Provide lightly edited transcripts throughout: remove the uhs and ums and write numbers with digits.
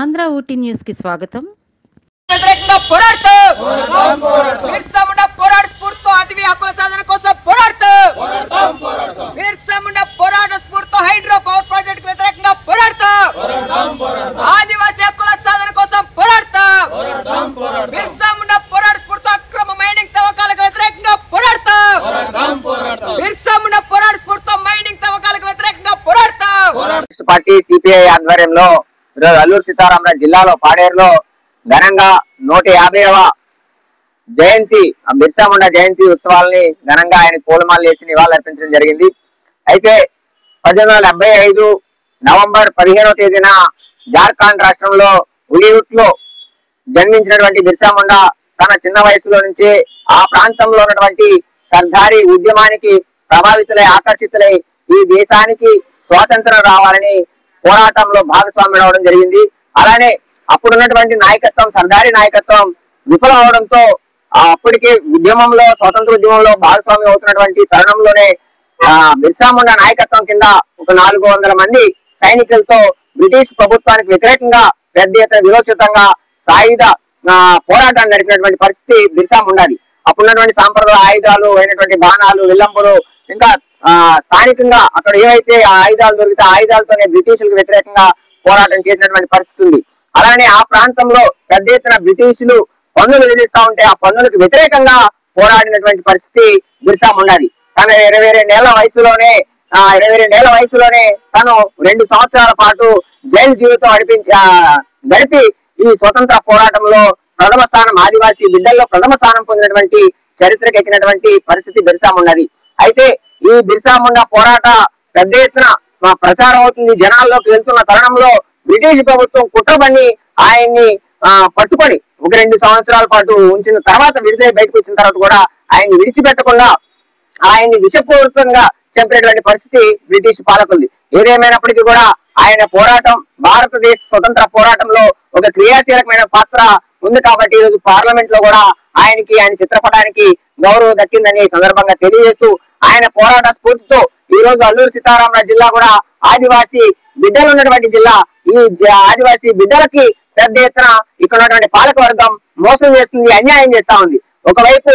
Andhra Ooty news కి స్వాగతం. ఆదివాసీ హక్కుల సాధన కోసం పోరాడతాం. బిర్సా ముండా పోరాట స్ఫూర్తితో అక్రమ మైనింగ్ తవ్వకాలకు వ్యతిరేకంగా పోరాడతాం. బిర్సా ముండా పోరాట స్ఫూర్తితో మైనింగ్ తవ్వకాలకు వ్యతిరేకంగా పోరాడతాం. పార్టీ సిపిఐ ఆధ్వర్యంలో అల్లూరు సీతారామరాజు జిల్లాలో పాడేరులో ఘనంగా 150వ జయంతి బిర్సా ముండా జయంతి ఉత్సవాలని ఘనంగా ఆయన పూలమాలలు వేసి నివాళులర్పించడం జరిగింది. అయితే 1875 నవంబర్ 15వ తేదీన జార్ఖండ్ రాష్ట్రంలో ఉలియుట్ లో జన్మించినటువంటి బిర్సా ముండా తన చిన్న వయసులో నుంచి ఆ ప్రాంతంలో ఉన్నటువంటి సర్దారీ ఉద్యమానికి ప్రభావితులై ఆకర్షితులై ఈ దేశానికి స్వాతంత్రం రావాలని పోరాటంలో భాగస్వామ్యం అవడం జరిగింది. అలానే అప్పుడున్నటువంటి నాయకత్వం సర్దారీ నాయకత్వం విఫలం అవడంతో అప్పటికే ఉద్యమంలో స్వాతంత్ర ఉద్యమంలో భాగస్వామ్యం అవుతున్నటువంటి తరుణంలోనే బిర్సా ముండా నాయకత్వం కింద ఒక 400 మంది సైనికులతో బ్రిటిష్ ప్రభుత్వానికి వ్యతిరేకంగా పెద్ద ఎత్తున విరోచితంగా సాయుధ పోరాటాన్ని నడిపినటువంటి పరిస్థితి బిర్సా ముండాది. అప్పుడున్నటువంటి సాంప్రదాయ ఆయుధాలు అయినటువంటి బాణాలు విల్లంబులు ఇంకా స్థానికంగా అక్కడ ఏవైతే ఆయుధాలు దొరికితే ఆయుధాలతోనే బ్రిటిషులకు వ్యతిరేకంగా పోరాటం చేసినటువంటి పరిస్థితి ఉంది. అలానే ఆ ప్రాంతంలో పెద్ద ఎత్తున బ్రిటిషులు పన్నులు విధిస్తా ఉంటే ఆ పన్నులకు వ్యతిరేకంగా పోరాడినటువంటి పరిస్థితి బిర్సా ముండాది. తన 22 ఏళ్ల వయసులోనే తను 2 సంవత్సరాల పాటు జైలు జీవితం గడిపి ఈ స్వతంత్ర పోరాటంలో ప్రథమ స్థానం ఆదివాసీ బిడ్డల్లో ప్రథమ స్థానం పొందినటువంటి చరిత్రకు ఎక్కినటువంటి పరిస్థితి బిర్సా ముండాది. అయితే ఈ బిర్సా ముండా పోరాట పెద్ద ఎత్తున ప్రచారం అవుతుంది, జనాల్లోకి వెళ్తున్న తరుణంలో బ్రిటిష్ ప్రభుత్వం కుట్రబన్ని ఆయన్ని పట్టుకొని ఒక 2 సంవత్సరాల పాటు ఉంచిన తర్వాత విడుదల బయటకు వచ్చిన తర్వాత కూడా ఆయన్ని విడిచిపెట్టకుండా ఆయన్ని విషపూరితంగా చంపినటువంటి పరిస్థితి బ్రిటిష్ పాలకులది. ఏదేమైనప్పటికీ కూడా ఆయన పోరాటం భారతదేశ స్వతంత్ర పోరాటంలో ఒక క్రియాశీలకమైన పాత్ర ఉంది కాబట్టి ఈరోజు పార్లమెంట్ లో కూడా ఆయన చిత్రపటానికి గౌరవం దక్కిందని సందర్భంగా తెలియజేస్తూ ఆయన పోరాట స్ఫూర్తితో ఈ రోజు అల్లూరు సీతారామరాజు జిల్లా కూడా ఆదివాసీ బిడ్డలు ఉన్నటువంటి జిల్లా. ఈ ఆదివాసీ బిడ్డలకి పెద్ద ఎత్తున ఇక్కడ ఉన్నటువంటి పాలక వర్గం మోసం చేస్తుంది, అన్యాయం చేస్తా ఉంది. ఒకవైపు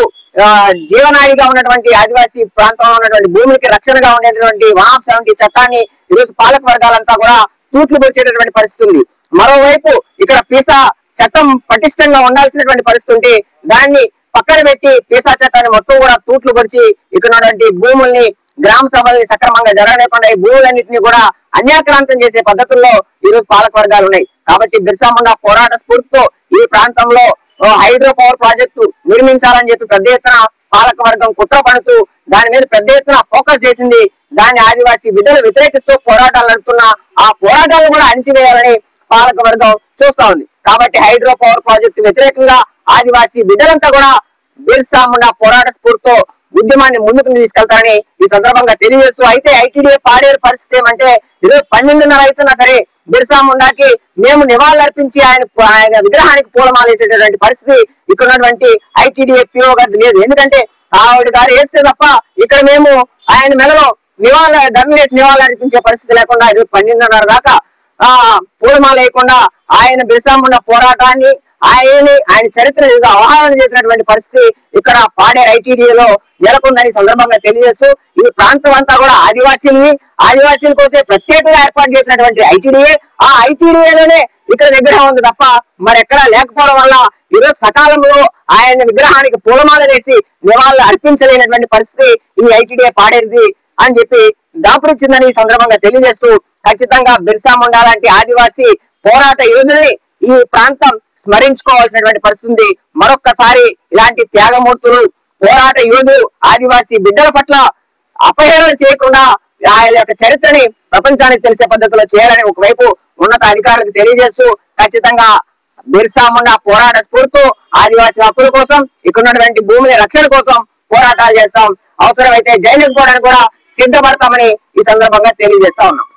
జీవనాడిగా ఉన్నటువంటి ఆదివాసీ ప్రాంతంలో ఉన్నటువంటి భూమికి రక్షణగా ఉండేటువంటి 170 చట్టాన్ని ఈరోజు పాలక వర్గాలంతా కూడా తూట్లు పొడిచేటటువంటి పరిస్థితి ఉంది. మరోవైపు ఇక్కడ పీసా చట్టం పటిష్టంగా ఉండాల్సినటువంటి పరిస్థితి ఉంటే దాన్ని పక్కన పెట్టి పీసా చట్టాన్ని మొత్తం కూడా తూట్లు పొడిచి ఇక్కడ ఉన్నటువంటి భూముల్ని గ్రామ సభల్ని సక్రమంగా జరగలేకుండా ఈ భూములన్నింటినీ కూడా అన్యాక్రాంతం చేసే పద్ధతుల్లో ఈరోజు పాలక వర్గాలు ఉన్నాయి. కాబట్టి బిర్సా ముండా పోరాట స్ఫూర్తితో ఈ ప్రాంతంలో హైడ్రో పవర్ ప్రాజెక్టు నిర్మించాలని చెప్పి పెద్ద ఎత్తున పాలక వర్గం కుట్ర పడుతూ దాని మీద పెద్ద ఎత్తున ఫోకస్ చేసింది. దాన్ని ఆదివాసీ బిడ్డలు వ్యతిరేకిస్తూ పోరాటాలు నడుపుతున్న ఆ పోరాటాలను కూడా అణిచివేయాలని పాలక వర్గం చూస్తా ఉంది. కాబట్టి హైడ్రో పవర్ ప్రాజెక్టు వ్యతిరేకంగా ఆదివాసీ బిడ్డలంతా కూడా బిర్సా ముండా పోరాట స్ఫూర్తితో ఉద్యమాన్ని ముందుకు తీసుకెళ్తారని ఈ సందర్భంగా తెలియజేస్తూ అయితే ఐటీడీఏ పాడేరు పరిస్థితి ఏమంటే ఈరోజు 12:30 అవుతున్నా సరే బిర్సా ముండాకి మేము నివాళులర్పించి ఆయన విగ్రహానికి పూలమాల వేసేటటువంటి పరిస్థితి ఇక్కడ ఉన్నటువంటి ఐటీడీఏ పిఓ గారి లేదు. ఎందుకంటే ఆవిడ గారు వేస్తే తప్ప ఇక్కడ మేము ఆయన మెడలో ధర్మ వేసి నివాళులర్పించే పరిస్థితి లేకుండా ఈరోజు 12:30 దాకా పూలమాల వేయకుండా ఆయన బిర్సా ముండా పోరాటాన్ని ఆయన చరిత్ర అవగాహన చేసినటువంటి పరిస్థితి ఇక్కడ పాడేరు ఐటీడీఏలో నెలకొందని సందర్భంగా తెలియజేస్తూ ఈ ప్రాంతం అంతా కూడా ఆదివాసీల కోసం ప్రత్యేకంగా ఏర్పాటు చేసినటువంటి ఐటీడీఏ ఆ ఐటీడీఏలోనే ఇక్కడ విగ్రహం ఉంది తప్ప మరెక్కడా లేకపోవడం వల్ల ఈరోజు సకాలంలో ఆయన విగ్రహానికి పూలమాల వేసి నివాళులు అర్పించలేనటువంటి పరిస్థితి ఈ ఐటీడీఏ పాడేరుది అని చెప్పి దాపురిచ్చిందని ఈ సందర్భంగా తెలియజేస్తూ ఖచ్చితంగా బిర్సా ముండా లాంటి ఆదివాసీ పోరాట యోధుల్ని ఈ ప్రాంతం స్మరించుకోవాల్సినటువంటి పరిస్థితి. మరొక్కసారి ఇలాంటి త్యాగమూర్తులు పోరాట యోధులు ఆదివాసీ బిడ్డల పట్ల అపహేళన చేయకుండా ఆయన యొక్క చరిత్రని ప్రపంచానికి తెలిసే పద్ధతిలో చేయాలని ఒకవైపు ఉన్నత అధికారులకు తెలియజేస్తూ ఖచ్చితంగా బిర్సా ముండా పోరాట స్ఫూర్తితో ఆదివాసీ హక్కుల కోసం ఇక్కడ ఉన్నటువంటి భూమిని రక్షణ కోసం పోరాటాలు చేస్తాం. అవసరమైతే జైలుకు పోవడానికి కూడా సిద్ధపడతామని ఈ సందర్భంగా తెలియజేస్తా ఉన్నాం.